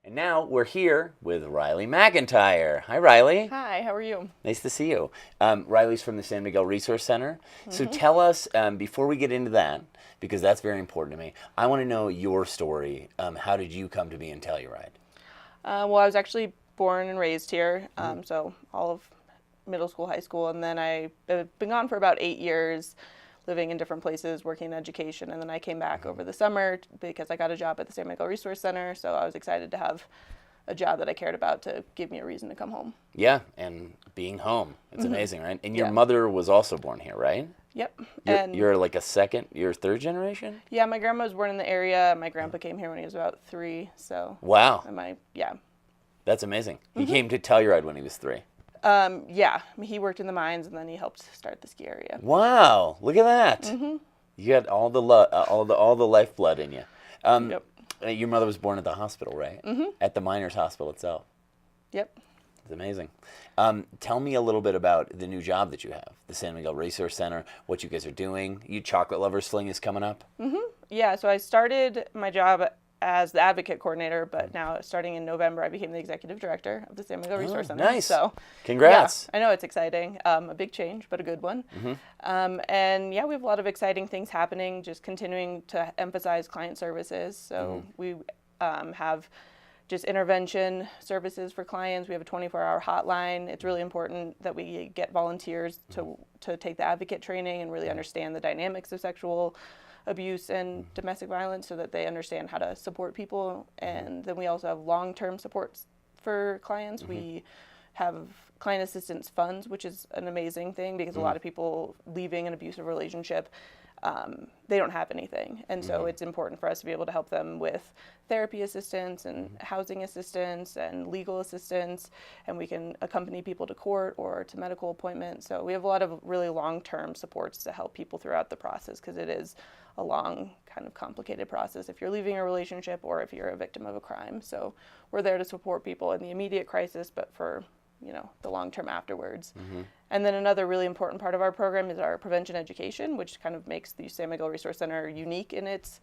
And now we're here with Riley McIntyre. Hi, Riley. Hi, how are you? Nice to see you. Riley's from the San Miguel Resource Center. So tell us, before we get into that, because that's very important to me, I want to know your story. How did you come to be in Telluride? Well, I was actually born and raised here, so all of middle school, high school, and then I've been gone for about 8 years, living in different places, working in education, and then I came back over the summer because I got a job at the San Miguel Resource Center, so I was excited to have a job that I cared about to give me a reason to come home. Yeah, and being home. It's amazing, right? And your mother was also born here, right? Yep. You're like you're third generation? Yeah, my grandma was born in the area. My grandpa came here when he was about 3, so. Wow. Yeah. That's amazing. He came to Telluride when he was 3. Yeah, he worked in the mines and then he helped start the ski area. Wow, look at that. You got all the all the lifeblood in you. Yep. Your mother was born at the hospital, right? At the miners' hospital itself. Yep. It's amazing. Tell me a little bit about the new job that you have, the San Miguel Resource Center, what you guys are doing. You chocolate lovers Fling is coming up. Yeah, so I started my job as the advocate coordinator, but now starting in November, I became the executive director of the San Miguel Resource Center. Nice. So, congrats. yeah, I know it's exciting. A big change, but a good one. And yeah, we have a lot of exciting things happening, just continuing to emphasize client services. So we have just intervention services for clients. We have a 24-hour hotline. It's really important that we get volunteers to take the advocate training and really understand the dynamics of sexual abuse and domestic violence so that they understand how to support people. And then we also have long-term supports for clients. We have client assistance funds, which is an amazing thing because a lot of people leaving an abusive relationship, they don't have anything. And so it's important for us to be able to help them with therapy assistance and housing assistance and legal assistance. And we can accompany people to court or to medical appointments. So we have a lot of really long-term supports to help people throughout the process because it is a long, kind of complicated process if you're leaving a relationship or if you're a victim of a crime. So we're there to support people in the immediate crisis, but for the long term afterwards. And then another really important part of our program is our prevention education, which kind of makes the San Miguel Resource Center unique in its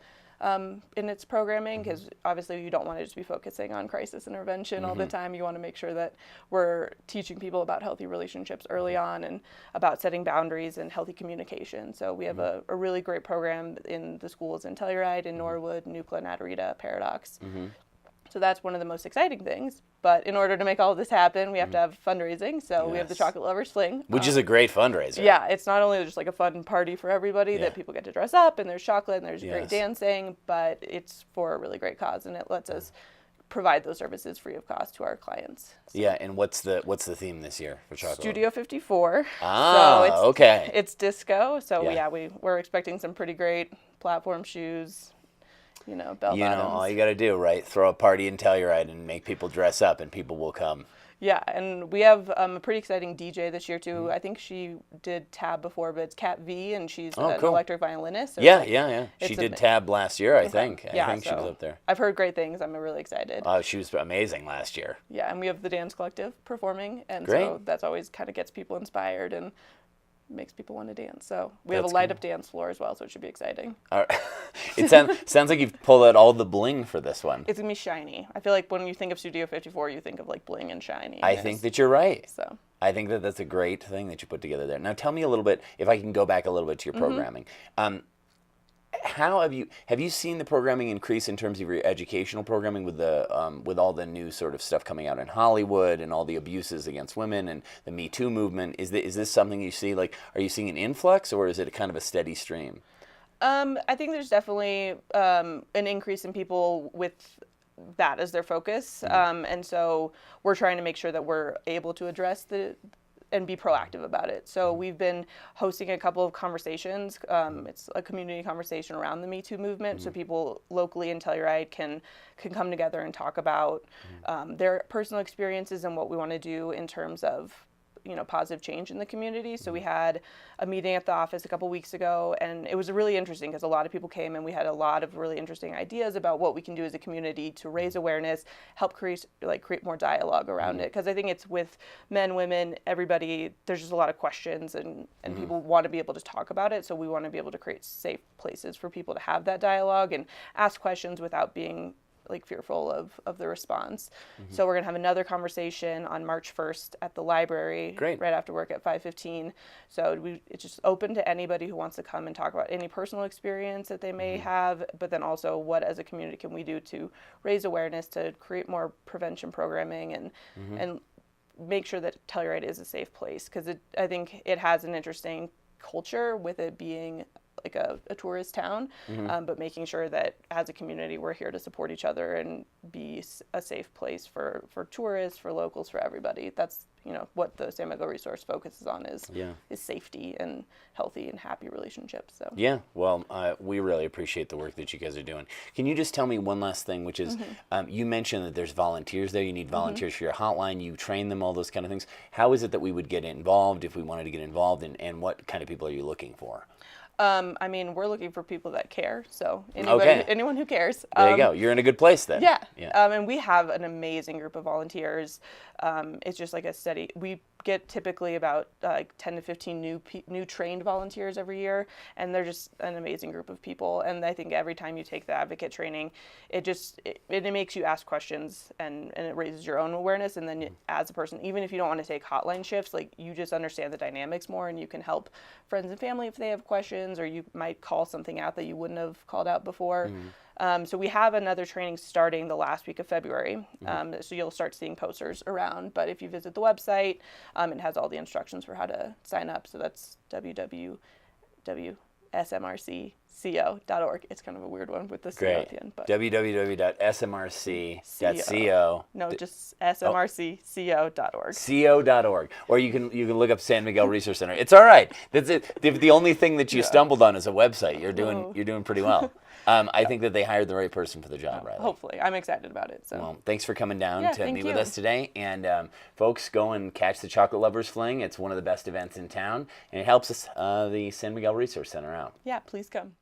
programming, because obviously you don't want to just be focusing on crisis intervention all the time. You want to make sure that we're teaching people about healthy relationships early on and about setting boundaries and healthy communication. So we have a really great program in the schools in Telluride, in Norwood, Nucla, Natarita, Paradox. So that's one of the most exciting things. But in order to make all of this happen, we have to have fundraising. So we have the Chocolate Lovers Fling. Which is a great fundraiser. Yeah, it's not only just like a fun party for everybody that people get to dress up and there's chocolate and there's great dancing, but it's for a really great cause and it lets us provide those services free of cost to our clients. So. Yeah, and what's the theme this year for Chocolate? Studio 54. Ah, so okay. It's disco. So we're expecting some pretty great platform shoes. Bell bottoms. All you got to do, right? Throw a party in Telluride and make people dress up and people will come. Yeah, and we have a pretty exciting DJ this year, too. I think she did Tab before, but it's Kat V, and she's an electric violinist. So yeah. She did Tab last year, I think. I think she was up there. I've heard great things. I'm really excited. She was amazing last year. Yeah, and we have the Dance Collective performing, and great. So that's always kind of gets people inspired and makes people want to dance. So we have a light up dance floor as well, so it should be exciting. All right. It sounds like you've pulled out all the bling for this one. It's gonna be shiny. I feel like when you think of Studio 54, you think of like bling and shiny. I think that you're right. So I think that that's a great thing that you put together there. Now tell me a little bit, if I can go back a little bit to your programming. How have you seen the programming increase in terms of your educational programming with all the new sort of stuff coming out in Hollywood and all the abuses against women and the Me Too movement? Is this something you see? Like, are you seeing an influx or is it kind of a steady stream? I think there's definitely an increase in people with that as their focus, and so we're trying to make sure that we're able to address and be proactive about it. So we've been hosting a couple of conversations. It's a community conversation around the Me Too movement, so people locally in Telluride can come together and talk about their personal experiences and what we want to do in terms of positive change in the community. So we had a meeting at the office a couple weeks ago, and it was really interesting because a lot of people came and we had a lot of really interesting ideas about what we can do as a community to raise awareness, help create more dialogue around it. Because I think it's with men, women, everybody, there's just a lot of questions and people want to be able to talk about it. So we want to be able to create safe places for people to have that dialogue and ask questions without being like fearful of the response. So we're gonna have another conversation on March 1st at the library, Great. right after work at 5:15. So it's just open to anybody who wants to come and talk about any personal experience that they may have, but then also what as a community can we do to raise awareness, to create more prevention programming, and make sure that Telluride is a safe place, because I think it has an interesting culture with it being like a tourist town, but making sure that as a community we're here to support each other and be a safe place for tourists, for locals, for everybody. That's what the San Miguel Resource focuses on is safety and healthy and happy relationships. So yeah, well, we really appreciate the work that you guys are doing. Can you just tell me one last thing, which is you mentioned that there's volunteers there. You need volunteers for your hotline. You train them, all those kind of things. How is it that we would get involved if we wanted to get involved, and what kind of people are you looking for? I mean, we're looking for people that care. So anyone who cares. There you go. You're in a good place then. Yeah. And we have an amazing group of volunteers. It's just like a steady. We get typically about 10 to 15 new trained volunteers every year, and they're just an amazing group of people. And I think every time you take the advocate training, it makes you ask questions, and it raises your own awareness. And then as a person, even if you don't want to take hotline shifts, like you just understand the dynamics more, and you can help friends and family if they have questions, or you might call something out that you wouldn't have called out before. So we have another training starting the last week of February. So you'll start seeing posters around. But if you visit the website, it has all the instructions for how to sign up. So that's www.smrcco.org. It's kind of a weird one with the CO at the end. But www.smrc.co. No, just smrcco.org. Co.org. Or you can look up San Miguel Resource Center. It's all right. That's it. The only thing that you stumbled on is a website. You're doing pretty well. I think that they hired the right person for the job, Riley. Hopefully. I'm excited about it. So. Well, thanks for coming down to meet with us today. And folks, go and catch the Chocolate Lovers Fling. It's one of the best events in town, and it helps us, the San Miguel Resource Center, out. Yeah, please come.